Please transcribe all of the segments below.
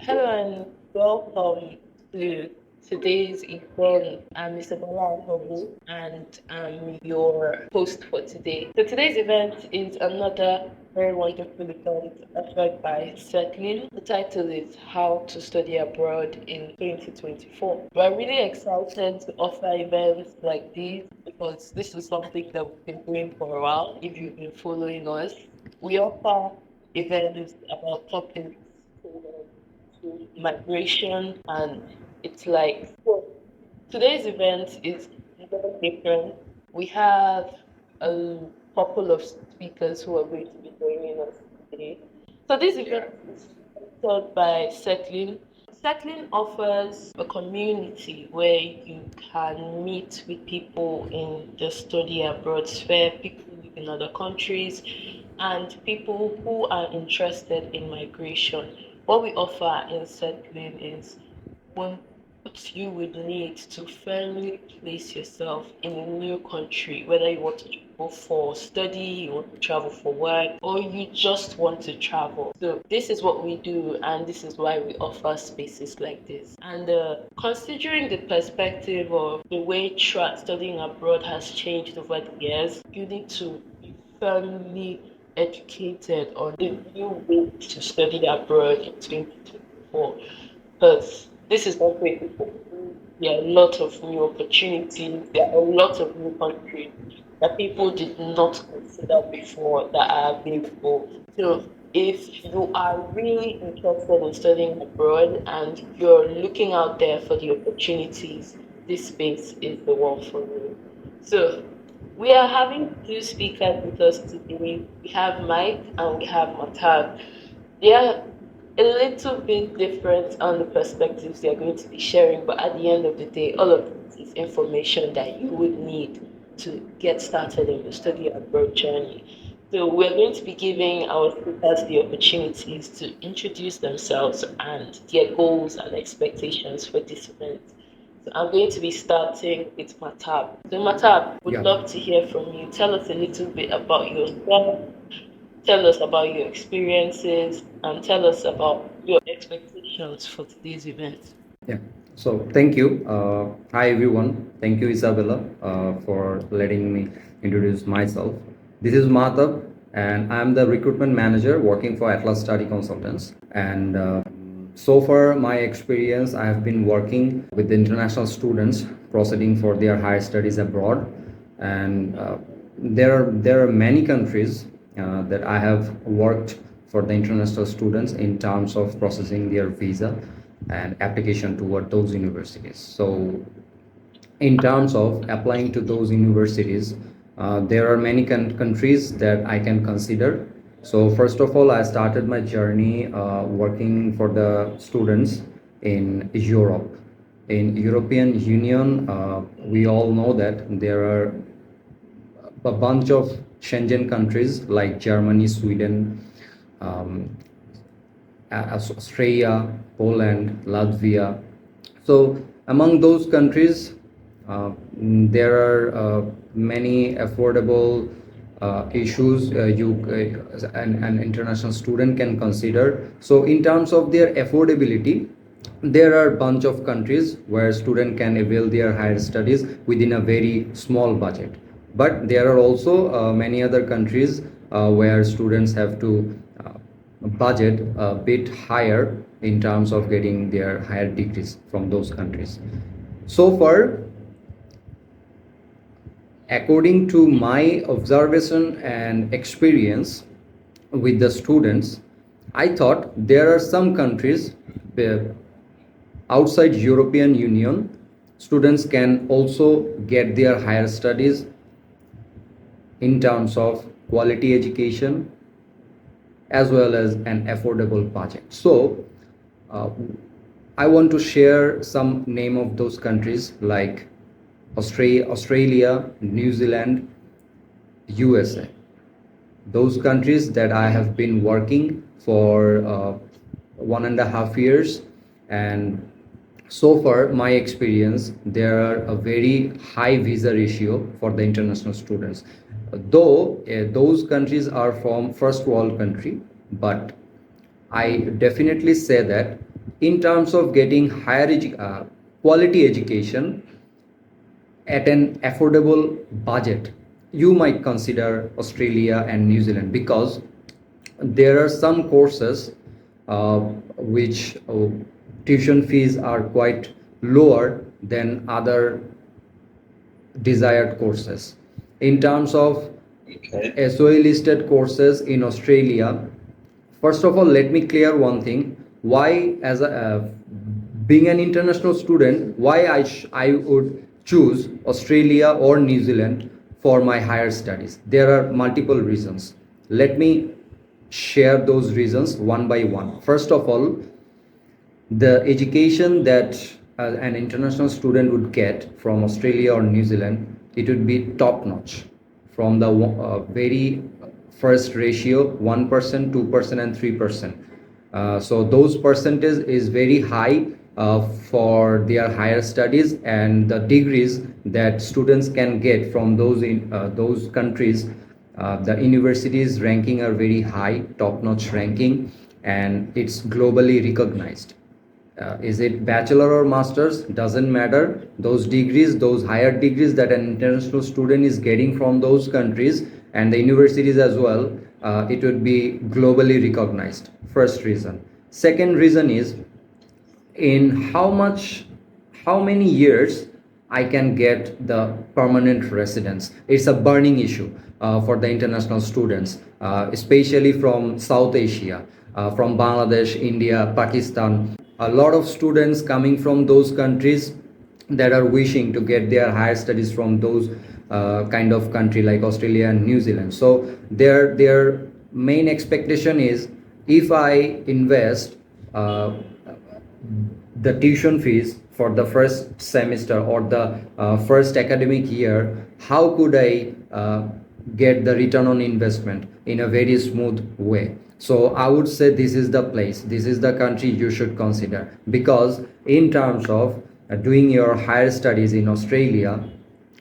Hello and welcome to today's event. I'm Isabella Hobu and I'm your host for today. So today's event is another very wonderful event offered by Settling. The title is How to Study Abroad in 2024. We're really excited to offer events like these because this is something that we've been doing for a while. If you've been following us, we offer events about topics to migration, and it's like so today's event is very different. We have a couple of speakers who are going to be joining us today. So this event is sponsored by Settling. Settling offers a community where you can meet with people in the study abroad sphere, people live in other countries, and people who are interested in migration. What we offer in Settling is one what you would need to firmly place yourself in a new country, whether you want to travel for study, you want to travel for work, or you just want to travel. So this is what we do, and this is why we offer spaces like this. And considering the perspective of the way studying abroad has changed over the years, you need to be firmly educated on the new way to study abroad in 2024, because this is not where people. There are a lot of new opportunities. There are a lot of new countries that people did not consider before that are available. So, if you are really interested in studying abroad and you're looking out there for the opportunities, this space is the one for you. So, we are having two speakers with us today. We have Mike and we have Matab. They are a little bit different on the perspectives they're going to be sharing, but at the end of the day, all of this is information that you would need to get started in the study abroad journey. So we're going to be giving our speakers the opportunities to introduce themselves and their goals and expectations for this event. So I'm going to be starting with Matab. So Matab, would Yeah. love to hear from you. Tell us a little bit about yourself. Tell us about your experiences and tell us about your expectations for today's event. Yeah. So thank you. Hi everyone. Thank you, Isabella, for letting me introduce myself. This is Mahatab, and I'm the recruitment manager working for Atlas Study Consultants. And so far, my experience, I have been working with the international students proceeding for their higher studies abroad, and there are many countries that I have worked for the international students in terms of processing their visa and application toward those universities. So in terms of applying to those universities, there are many countries that I can consider. So first of all, I started my journey working for the students in Europe. In European Union, we all know that there are a bunch of Schengen countries like Germany, Sweden, um, Australia, Poland, Latvia. So among those countries, there are many affordable issues an international student can consider. So in terms of their affordability, there are a bunch of countries where student can avail their higher studies within a very small budget. But there are also many other countries where students have to budget a bit higher in terms of getting their higher degrees from those countries. So far, according to my observation and experience with the students, I thought there are some countries outside European Union students can also get their higher studies in terms of quality education as well as an affordable budget. So uh, I want to share some name of those countries like Australia, New Zealand, USA. Those countries that I have been working for 1.5 years, and so far my experience, there are a very high visa ratio for the international students. Though those countries are from first world country, but I definitely say that in terms of getting quality education at an affordable budget, you might consider Australia and New Zealand, because there are some courses which tuition fees are quite lower than other desired courses. In terms of SOA listed courses in Australia, first of all, let me clear one thing. Why, as a being an international student, why I would choose Australia or New Zealand for my higher studies? There are multiple reasons. Let me share those reasons one by one. First of all, the education that an international student would get from Australia or New Zealand, it would be top notch, from the very first ratio, 1%, 2%, and 3%. So those percentage is very high for their higher studies, and the degrees that students can get from those countries, the universities ranking are very high, top notch ranking, and it's globally recognized. Is it bachelor or masters, doesn't matter. Those degrees, those higher degrees that an international student is getting from those countries and the universities as well, it would be globally recognized. First reason. Second reason is, in how many years I can get the permanent residence. It's a burning issue for the international students, especially from South Asia, from Bangladesh, India, Pakistan. A lot of students coming from those countries that are wishing to get their higher studies from those kind of country like Australia and New Zealand. So their main expectation is, if I invest the tuition fees for the first semester or the first academic year, how could I get the return on investment in a very smooth way? So I would say this is the place, this is the country you should consider, because in terms of doing your higher studies in Australia,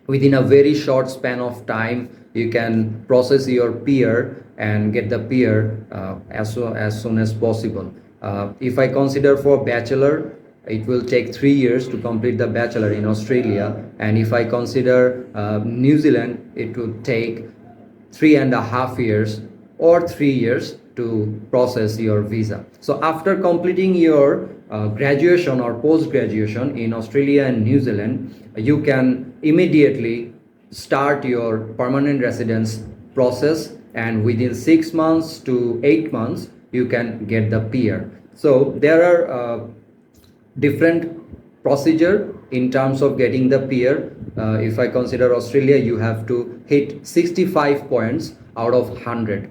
within a very short span of time, you can process your peer and get the peer as soon as possible. If I consider for bachelor, it will take 3 years to complete the bachelor in Australia, and if I consider New Zealand, it would take 3.5 years or 3 years to process your visa. So after completing your graduation or post-graduation in Australia and New Zealand, you can immediately start your permanent residence process, and within 6 months to 8 months you can get the PR. So there are different procedure in terms of getting the PR. If I consider Australia, you have to hit 65 points out of 100.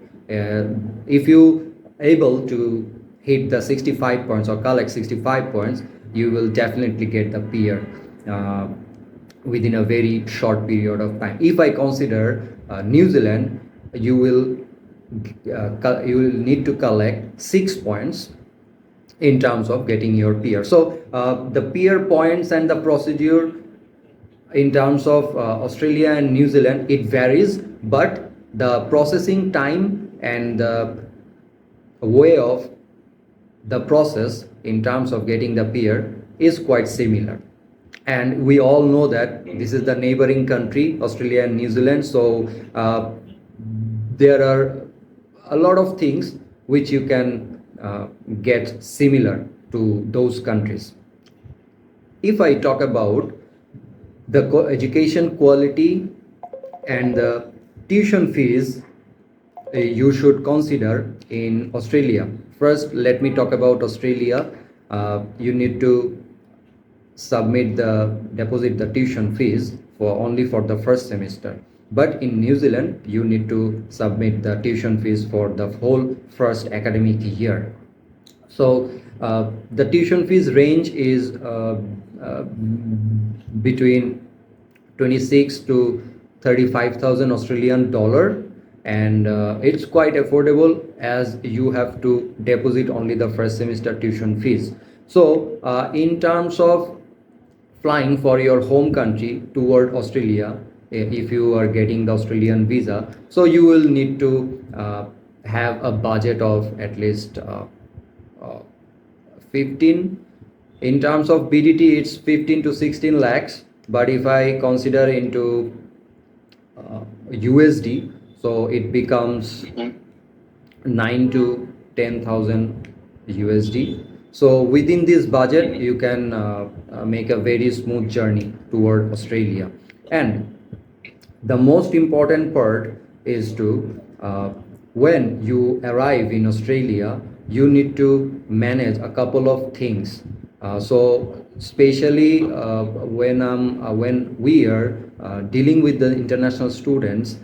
If you able to hit the 65 points or collect 65 points, you will definitely get the PR within a very short period of time. If I consider New Zealand, you will need to collect 6 points in terms of getting your PR. So the PR points and the procedure in terms of Australia and New Zealand, it varies, but the processing time and the way of the process in terms of getting the PR is quite similar. And we all know that this is the neighboring country, Australia and New Zealand. So there are a lot of things which you can get similar to those countries. If I talk about the education quality and the tuition fees you should consider in Australia. First, let me talk about Australia. You need to deposit the tuition fees only for the first semester. But in New Zealand, you need to submit the tuition fees for the whole first academic year. So the tuition fees range is between 26 to 35,000 Australian dollar, and it's quite affordable as you have to deposit only the first semester tuition fees. So in terms of flying for your home country toward Australia, if you are getting the Australian visa, so you will need to have a budget of at least 15, in terms of BDT it's 15 to 16 lakhs, but if I consider into USD, so it becomes 9 to 10,000 USD. So within this budget you can make a very smooth journey toward Australia. And the most important part is to when you arrive in Australia, you need to manage a couple of things. So especially when we are dealing with the international students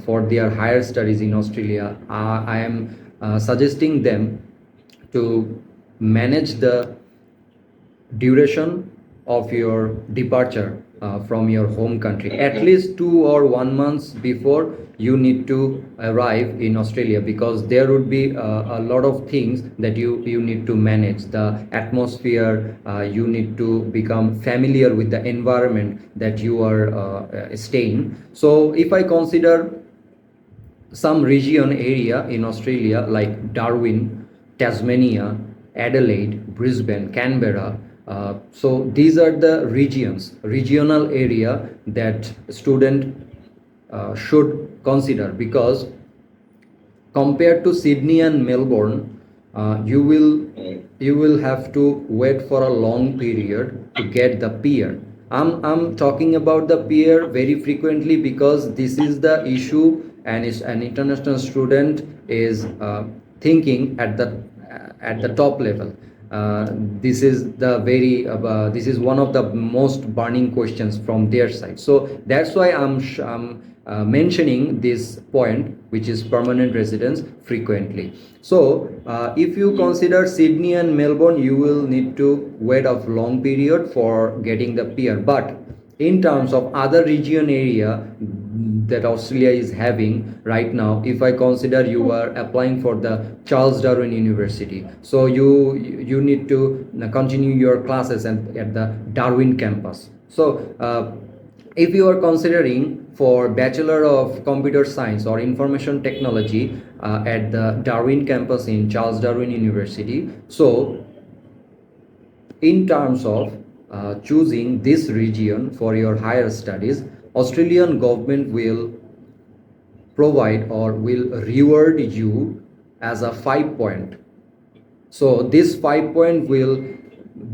for their higher studies in Australia, I am suggesting them to manage the duration of your departure from your home country. At least 2 or 1 months before you need to arrive in Australia, because there would be a lot of things that you need to manage. The atmosphere, you need to become familiar with the environment that you are staying. So if I consider some region area in Australia like Darwin, Tasmania, Adelaide, Brisbane, Canberra. So these are the regional area that student should consider, because compared to Sydney and Melbourne, you will have to wait for a long period to get the PR. I'm talking about the PR very frequently because this is the issue, and is an international student is thinking at the top level. This is the this is one of the most burning questions from their side. So that's why I'm mentioning this point, which is permanent residence, frequently. So if you consider Sydney and Melbourne, you will need to wait a long period for getting the PR. But in terms of other region area that Australia is having right now, if I consider you are applying for the Charles Darwin University, so you need to continue your classes at the Darwin campus. So if you are considering for Bachelor of Computer Science or Information Technology at the Darwin campus in Charles Darwin University, so in terms of choosing this region for your higher studies, Australian government will provide or will reward you as a 5 point. So this 5 point will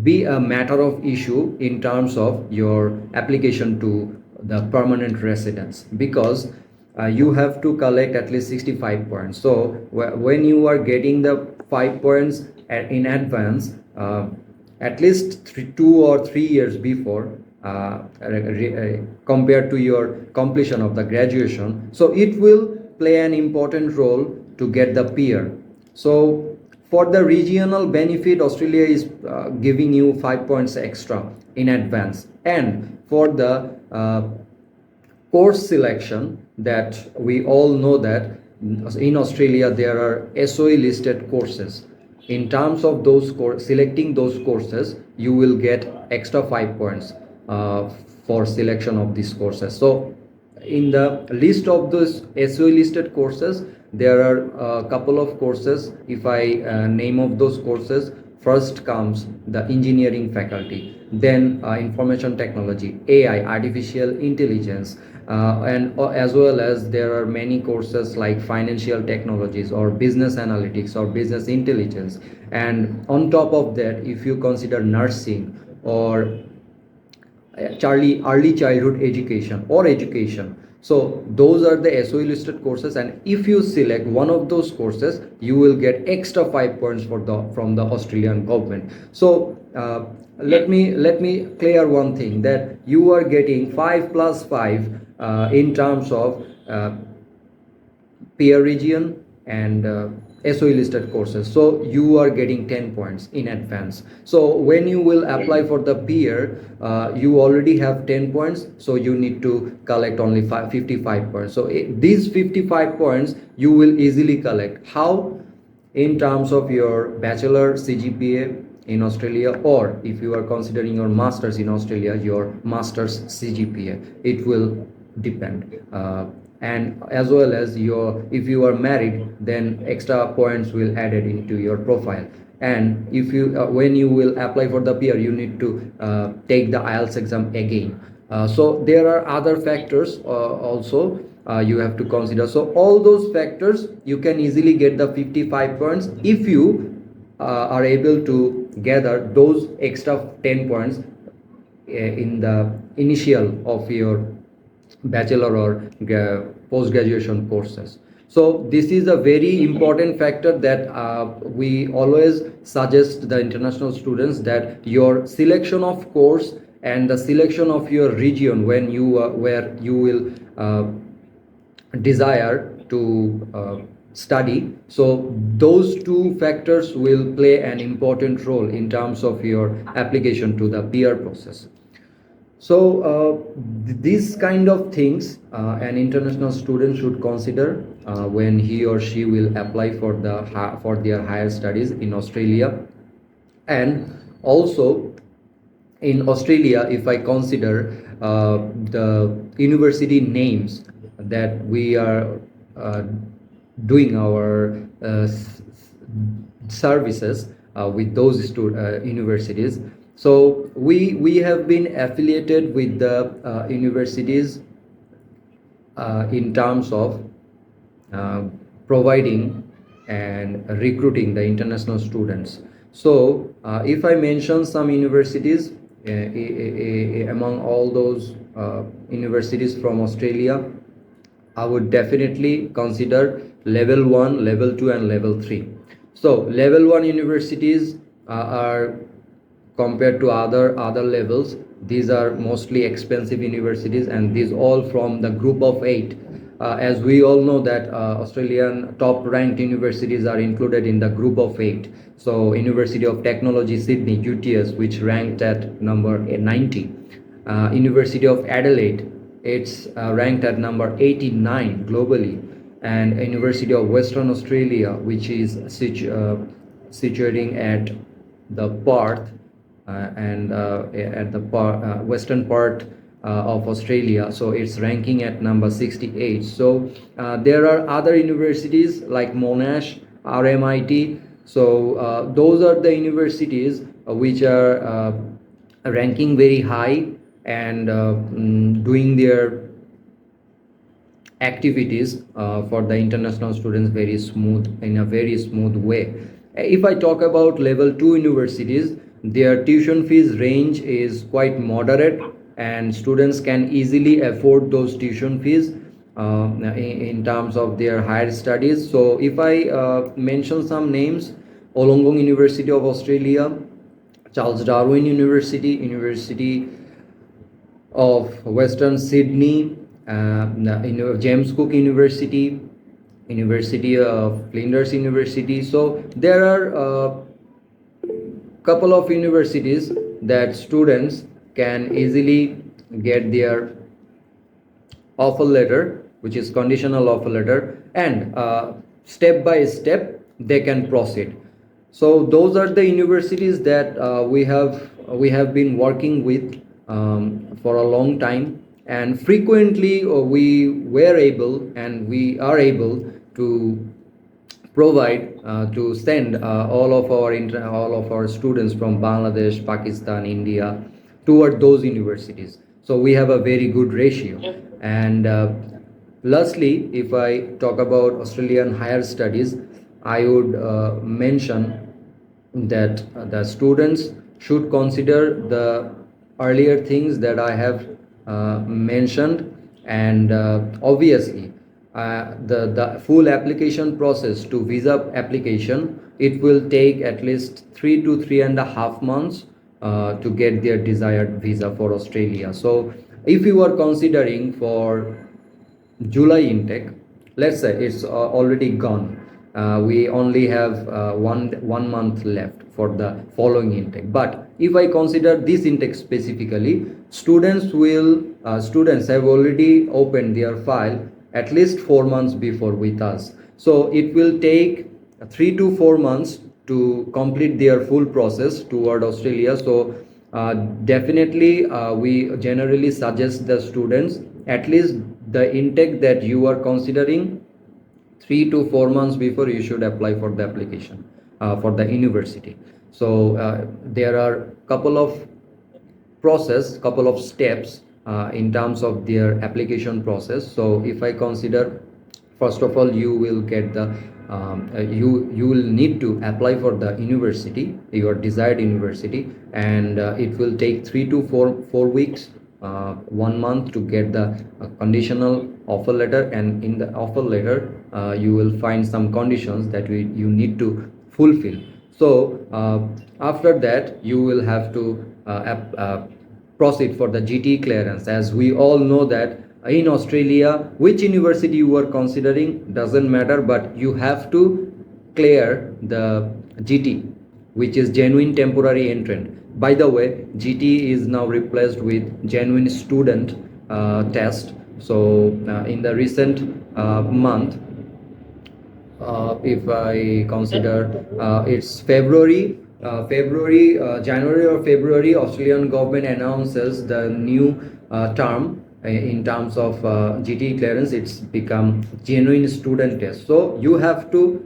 be a matter of issue in terms of your application to the permanent residence, because you have to collect at least 65 points. So when you are getting the 5 points in advance, at least 2 or 3 years before, compared to your completion of the graduation, so it will play an important role to get the PR. So for the regional benefit, Australia is giving you 5 points extra in advance. And for the course selection, that we all know that in Australia there are SOE listed courses. In terms of those selecting those courses, you will get extra 5 points for selection of these courses. So in the list of those SOE listed courses, there are a couple of courses. If I name of those courses, first comes the engineering faculty, then information technology, AI, artificial intelligence, and as well as there are many courses like financial technologies or business analytics or business intelligence. And on top of that, if you consider nursing or early childhood education or education, so those are the SOE listed courses, and if you select one of those courses, you will get extra 5 points from the Australian government. So let me clear one thing, that you are getting 5 plus 5 in terms of peer region and SOE listed courses. So you are getting 10 points in advance. So when you will apply for the peer, you already have 10 points, so you need to collect only 55 points. So these 55 points you will easily collect. How? In terms of your bachelor CGPA in Australia, or if you are considering your masters in Australia, your masters CGPA, it will depend. And as well as if you are married, then extra points will added into your profile. and if you when you will apply for the PR, you need to take the IELTS exam again. So there are other factors also you have to consider. So all those factors, you can easily get the 55 points if you are able to gather those extra 10 points in the initial of your bachelor or post graduation courses. So this is a very important factor that we always suggest the international students, that your selection of course and the selection of your region when you where you will desire to study. So those two factors will play an important role in terms of your application to the PR process. So these kind of things an international student should consider when he or she will apply for for their higher studies in Australia. And also in Australia, if I consider the university names that we are doing our services with those universities. So we have been affiliated with the universities in terms of providing and recruiting the international students. So if I mention some universities among all those universities from Australia, I would definitely consider level 1, level 2 and level 3. So level 1 universities are, compared to other levels, these are mostly expensive universities, and these all from the group of 8. As we all know that Australian top ranked universities are included in the group of 8. So University of Technology Sydney, UTS, which ranked at number 90. University of Adelaide, it's ranked at number 89 globally. And University of Western Australia, which is situating at the Perth and at the western part of Australia, so it's ranking at number 68. So there are other universities like Monash, RMIT. So those are the universities which are ranking very high and doing their activities for the international students very smooth, in a very smooth way. If I talk about level 2 universities, their tuition fees range is quite moderate, and students can easily afford those tuition fees in terms of their higher studies. So if I mention some names: Wollongong University of Australia, Charles Darwin University, University of Western Sydney, James Cook University, University of Flinders University. So there are couple of universities that students can easily get their offer letter, which is conditional offer letter, and step by step they can proceed. So those are the universities that we have been working with for a long time, and frequently we were able and we are able to provide to send all of our students from Bangladesh, Pakistan, India toward those universities. So we have a very good ratio. And lastly, if I talk about Australian higher studies, I would mention that the students should consider the earlier things that I have mentioned, and obviously the full application process to visa application, it will take at least 3 to 3.5 months to get their desired visa for Australia. So if you are considering for July intake, let's say it's already gone, we only have one month left for the following intake. But if I consider this intake specifically, students have already opened their file at least 4 months before with us. So it will take 3 to 4 months to complete their full process toward Australia. So definitely we generally suggest the students, at least the intake that you are considering, 3 to 4 months before you should apply for the application. for the university. So there are couple of steps in terms of their application process. So if I consider, first of all, you will get the you will need to apply for the university, your desired university, and it will take 3 to 4 weeks, 1 month to get the conditional offer letter. And in the offer letter you will find some conditions that you need to fulfill. So after that you will have to proceed for the GT clearance. As we all know that in Australia, which university you are considering doesn't matter, but you have to clear the GT, which is genuine temporary entrant. By the way, GT is now replaced with genuine student test. So in the recent month, if I consider, it's January or February, Australian government announces the new term in terms of GT clearance. It's become genuine student test. So you have to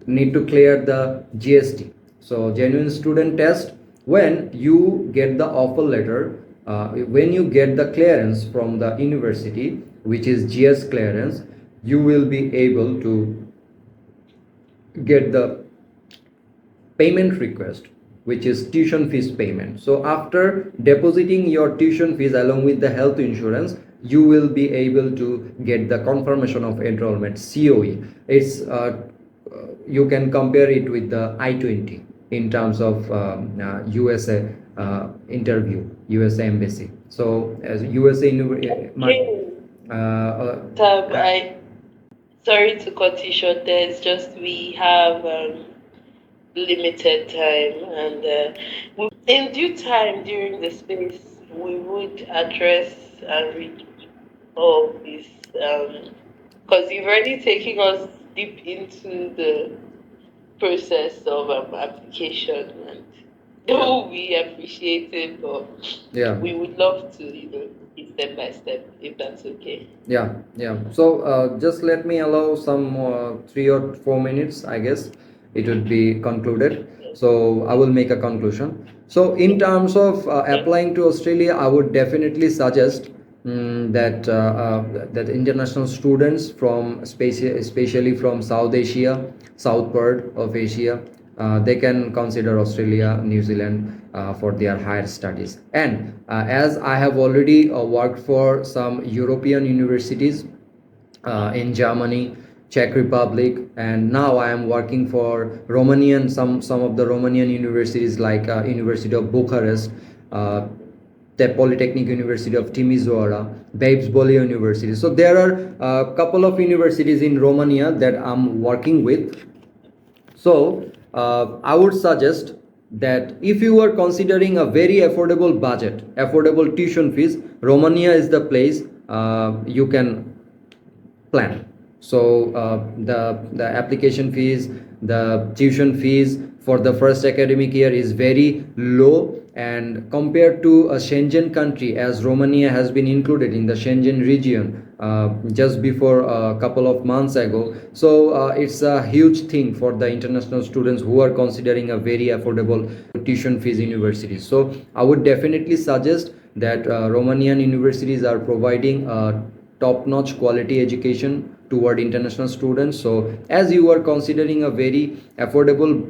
need to clear the GST. So genuine student test. When you get the offer letter, when you get the clearance from the university, which is GS clearance, you will be able to get the payment request, which is tuition fees payment. So after depositing your tuition fees along with the health insurance, you will be able to get the confirmation of enrollment, COE. It's you can compare it with the I-20 in terms of USA interview, USA embassy. So as USA sorry to cut you short there. It's just we have limited time, and in due time during the space, we would address and read all this, because you've already taken us deep into the process of application, and though we appreciate it, but yeah, we would love to, be step by step, if that's okay. yeah. So just let me allow some 3 or 4 minutes, I guess it would be concluded. So I will make a conclusion. So in terms of applying to Australia, I would definitely suggest that international students from especially from South Asia, south part of Asia, they can consider Australia, New Zealand for their higher studies. And as I have already worked for some European universities in Germany, Czech Republic, and now I am working for Romanian, some of the Romanian universities like University of Bucharest, the Polytechnic University of Timisoara, Babes Bolyai University. So there are a couple of universities in Romania that I'm working with. So I would suggest that if you are considering a very affordable budget, affordable tuition fees, Romania is the place you can plan. So the application fees, the tuition fees for the first academic year is very low, and compared to a Schengen country, as Romania has been included in the Schengen region just before a couple of months ago. So it's a huge thing for the international students who are considering a very affordable tuition fees universities. So I would definitely suggest that Romanian universities are providing top-notch quality education toward international students. So as you are considering a very affordable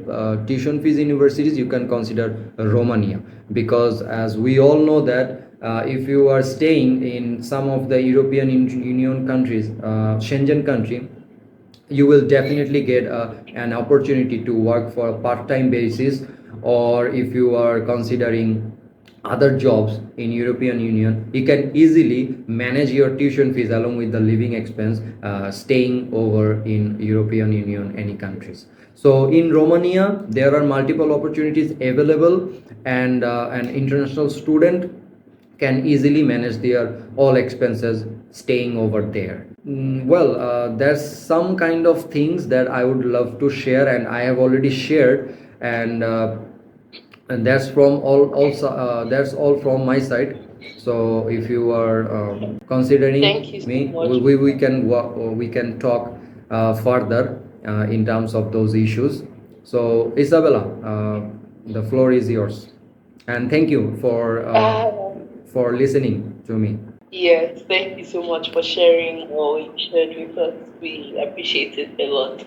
tuition fees universities, you can consider Romania, because as we all know that if you are staying in some of the European Union countries, Schengen country, you will definitely get an opportunity to work for a part-time basis, or if you are considering other jobs in European Union, you can easily manage your tuition fees along with the living expense staying over in European Union any countries. So in Romania there are multiple opportunities available, and an international student can easily manage their all expenses staying over there. There's some kind of things that I would love to share, and I have already shared, and that's from all also that's all from my side. So if you are considering Thank you so me, much. we can talk further in terms of those issues. So, Isabella, the floor is yours, and thank you for listening to me. Yes, thank you so much for sharing all you shared with us. We appreciate it a lot.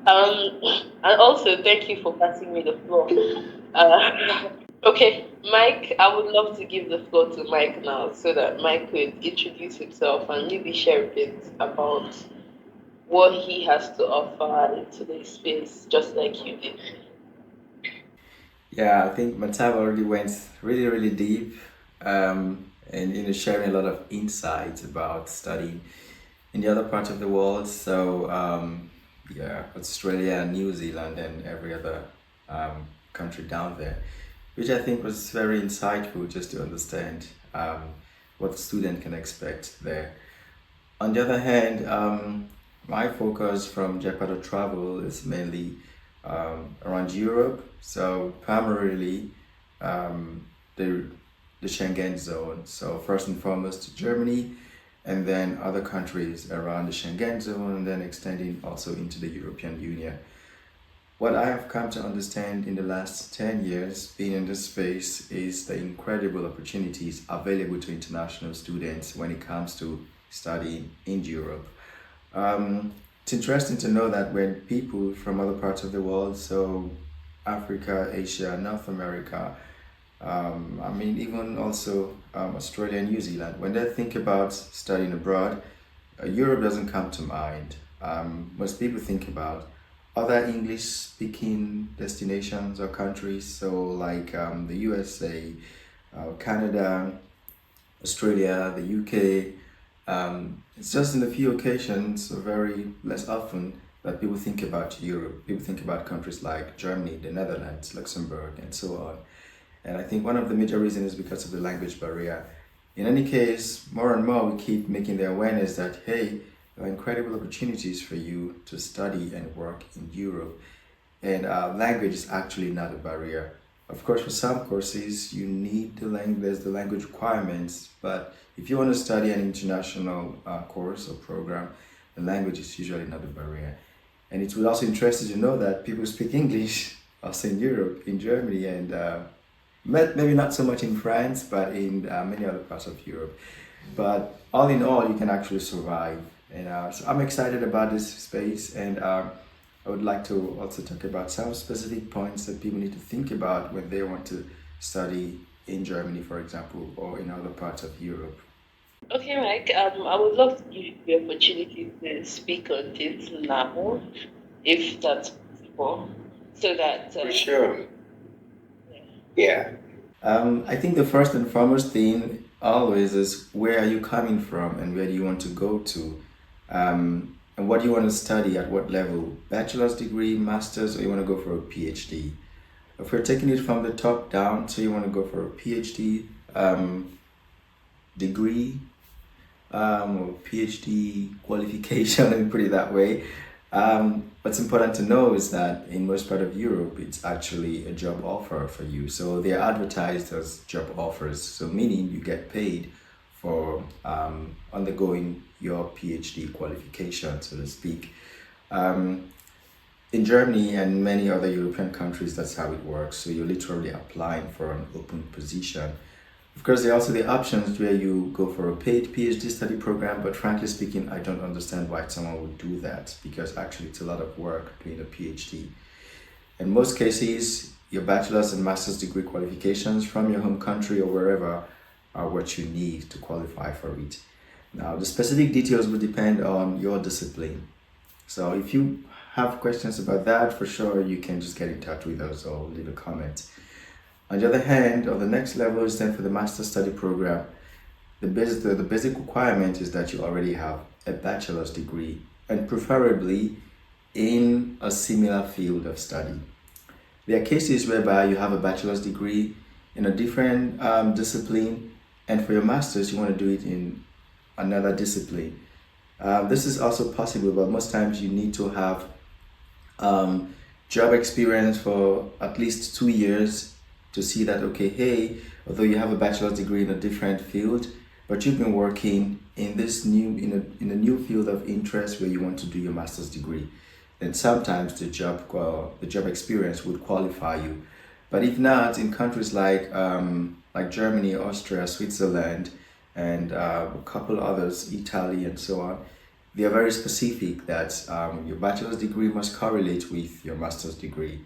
And also thank you for passing me the floor. Okay, Mike, I would love to give the floor to Mike now so that Mike could introduce himself and maybe share a bit about what he has to offer in today's space, just like you did. Yeah, I think my time already went really, really deep, and sharing a lot of insights about studying in the other part of the world. So yeah, Australia, New Zealand, and every other country down there, which I think was very insightful just to understand what the student can expect there. On the other hand, my focus from Jakarta travel is mainly around Europe. So primarily um, the the Schengen zone. So first and foremost Germany, and then other countries around the Schengen zone, and then extending also into the European Union. What I have come to understand in the last 10 years being in this space is the incredible opportunities available to international students when it comes to studying in Europe. It's interesting to know that when people from other parts of the world, so Africa, Asia, North America, I mean, even also Australia and New Zealand, when they think about studying abroad, Europe doesn't come to mind. Most people think about other English speaking destinations or countries, so like the USA, Canada, Australia, the UK. It's just in a few occasions, or very less often, that people think about Europe. People think about countries like Germany, the Netherlands, Luxembourg, and so on. And I think one of the major reasons is because of the language barrier. In any case, more and more we keep making the awareness that, hey, there are incredible opportunities for you to study and work in Europe. And language is actually not a barrier. Of course, for some courses, you need the language, there's the language requirements, but if you want to study an international course or program, the language is usually not a barrier. And it would also interest you to know that people speak English also in Europe, in Germany, and maybe not so much in France, but in many other parts of Europe. But all in all, you can actually survive. And so I'm excited about this space, and I would like to also talk about some specific points that people need to think about when they want to study in Germany, for example, or in other parts of Europe. Okay, Mike, I would love to give you the opportunity to speak on this now, if that's possible, so that For sure. Yeah. I think the first and foremost thing always is where are you coming from and where do you want to go to? And what do you want to study at what level? Bachelor's degree, master's, or you want to go for a PhD? If we're taking it from the top down, so you want to go for a PhD degree or PhD qualification, let me put it that way. What's important to know is that in most part of Europe, it's actually a job offer for you. So they're advertised as job offers. So meaning you get paid for undergoing your PhD qualification, so to speak. Um, in Germany and many other European countries, that's how it works. So you're literally applying for an open position. Of course, there are also the options where you go for a paid PhD study program, but frankly speaking, I don't understand why someone would do that because actually it's a lot of work doing a PhD. In most cases, your bachelor's and master's degree qualifications from your home country or wherever are what you need to qualify for it. Now, the specific details will depend on your discipline. So if you have questions about that, for sure, you can just get in touch with us or leave a comment. On the other hand, on the next level is then for the master study program. The basic requirement is that you already have a bachelor's degree and preferably in a similar field of study. There are cases whereby you have a bachelor's degree in a different discipline, and for your master's, you want to do it in another discipline. This is also possible, but most times you need to have job experience for at least 2 years to see that, okay, hey, although you have a bachelor's degree in a different field, but you've been working in this new in a new field of interest where you want to do your master's degree. then sometimes the job experience would qualify you. But if not, in countries like Germany, Austria, Switzerland, and a couple others, Italy, and so on, they are very specific that your bachelor's degree must correlate with your master's degree.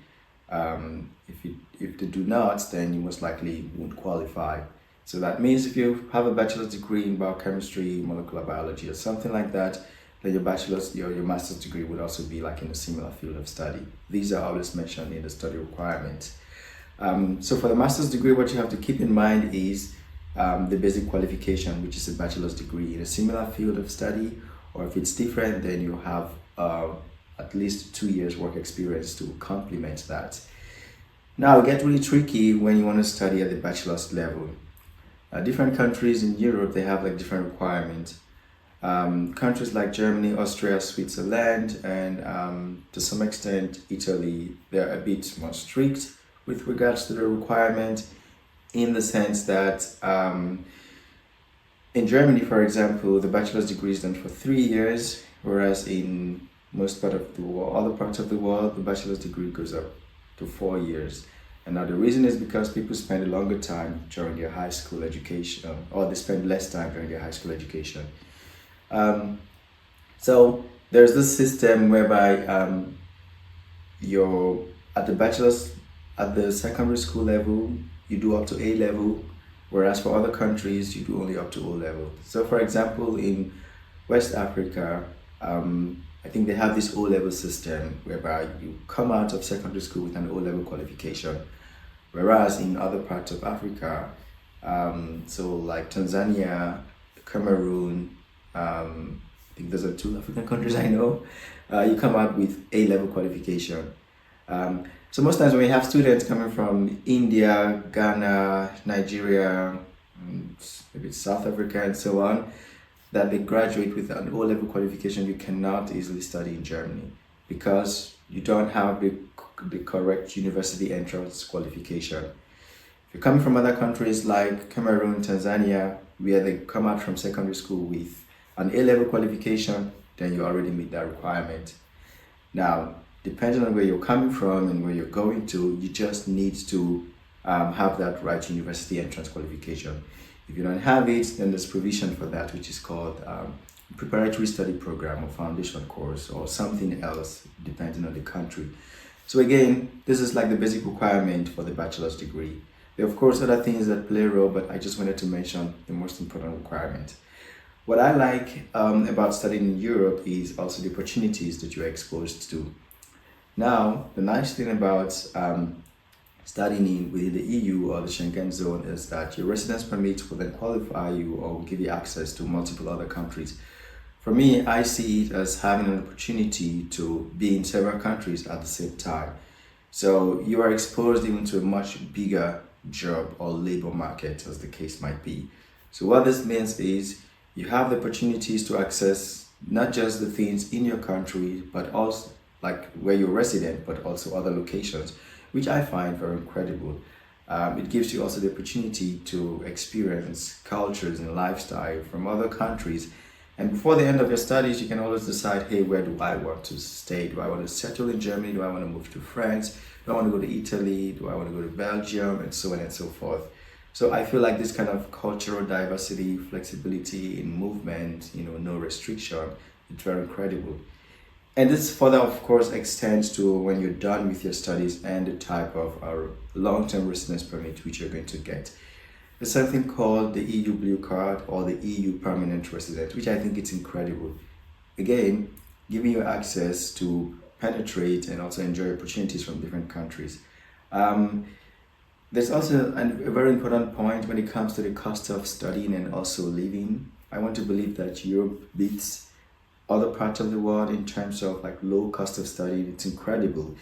If they do not, then you most likely won't qualify. So that means if you have a bachelor's degree in biochemistry, molecular biology, or something like that, then your master's degree would also be like in a similar field of study. These are always mentioned in the study requirements. So for the master's degree, what you have to keep in mind is the basic qualification, which is a bachelor's degree in a similar field of study, or if it's different, then you have at least 2 years work experience to complement that. Now it gets really tricky when you want to study at the bachelor's level. Different countries in Europe, they have like different requirements. Countries like Germany, Austria, Switzerland, and to some extent Italy, they're a bit more strict with regards to the requirement, in the sense that in Germany, for example, the bachelor's degree is done for 3 years, whereas in other parts of the world, the bachelor's degree goes up to 4 years. And now the reason is because people spend a longer time during their high school education, or they spend less time during their high school education. So there's this system whereby you're at the secondary school level, you do up to A level, whereas for other countries, you do only up to O level. So for example, in West Africa, I think they have this O-level system whereby you come out of secondary school with an O-level qualification, whereas in other parts of Africa, so like Tanzania, Cameroon, I think those are 2 African countries I know, you come out with A-level qualification. So most times when we have students coming from India, Ghana, Nigeria, maybe South Africa and so on, that they graduate with an O-level qualification, you cannot easily study in Germany because you don't have the correct university entrance qualification. If you're coming from other countries like Cameroon, Tanzania, where they come out from secondary school with an A-level qualification, then you already meet that requirement. Now, depending on where you're coming from and where you're going to, you just need to have that right university entrance qualification. If you don't have it, then there's provision for that, which is called preparatory study program or foundation course or something else, depending on the country. So again, this is like the basic requirement for the bachelor's degree. There are of course other things that play a role, but I just wanted to mention the most important requirement. What I like about studying in Europe is also the opportunities that you're exposed to. Now, the nice thing about studying within the EU or the Schengen zone is that your residence permit will then qualify you or will give you access to multiple other countries. For me, I see it as having an opportunity to be in several countries at the same time. So you are exposed even to a much bigger job or labor market, as the case might be. So what this means is you have the opportunities to access not just the things in your country, but also like where you're resident, but also other locations, which I find very incredible. It gives you also the opportunity to experience cultures and lifestyle from other countries. And before the end of your studies, you can always decide, hey, where do I want to stay? Do I want to settle in Germany? Do I want to move to France? Do I want to go to Italy? Do I want to go to Belgium? And so on and so forth. So I feel like this kind of cultural diversity, flexibility in movement, no restriction, it's very incredible. And this further, of course, extends to when you're done with your studies and the type of long-term residence permit which you're going to get. There's something called the EU Blue Card or the EU Permanent Resident, which I think it's incredible. Again, giving you access to penetrate and also enjoy opportunities from different countries. There's also a very important point when it comes to the cost of studying and also living. I want to believe that Europe beats other parts of the world in terms of like low cost of study. It's incredible.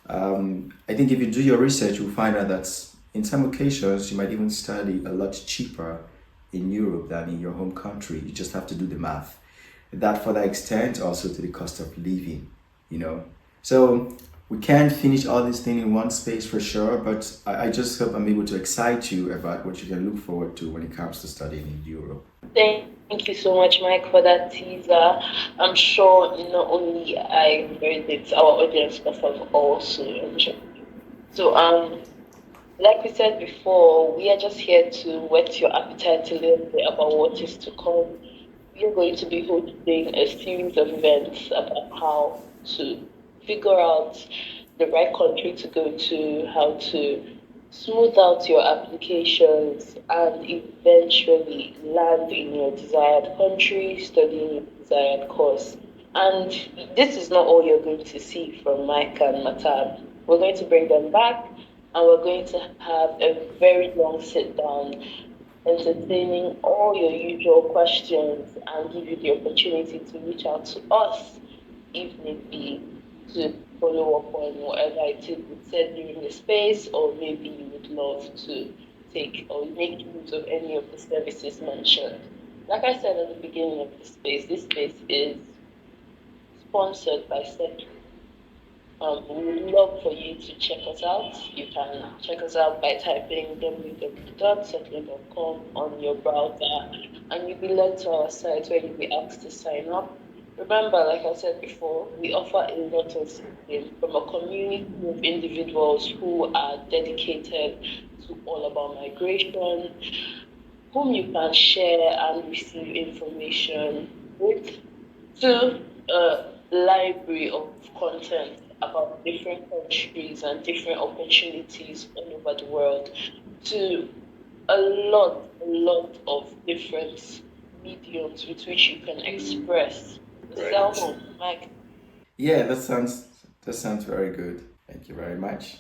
I think if you do your research, you'll find out that in some occasions you might even study a lot cheaper in Europe than in your home country. You just have to do the math. That further extends also to the cost of living, So we can't finish all these things in one space for sure, but I just hope I'm able to excite you about what you can look forward to when it comes to studying in Europe. Thank you so much, Mike, for that teaser. I'm sure not only I enjoyed it, our audience must have also enjoyed it. So, like we said before, we are just here to whet your appetite a little bit about what is to come. We are going to be hosting a series of events about how to figure out the right country to go to, how to smooth out your applications, and eventually land in your desired country, studying your desired course. And this is not all you're going to see from Mike and Matab. We're going to bring them back and we're going to have a very long sit down entertaining all your usual questions and give you the opportunity to reach out to us if need be to follow up on whatever it is we said during the space, or maybe you would love to take or make use of any of the services mentioned. Like I said at the beginning of the space, this space is sponsored by Set. We would love for you to check us out. You can check us out by typing www.settler.com on your browser, and you'll be led to our site where you'll be asked to sign up. Remember, like I said before, we offer a lot of things from a community of individuals who are dedicated to all about migration, whom you can share and receive information with, to a library of content about different countries and different opportunities all over the world, to a lot of different mediums with which you can express yourself. Mike. Yeah, that sounds very good. Thank you very much.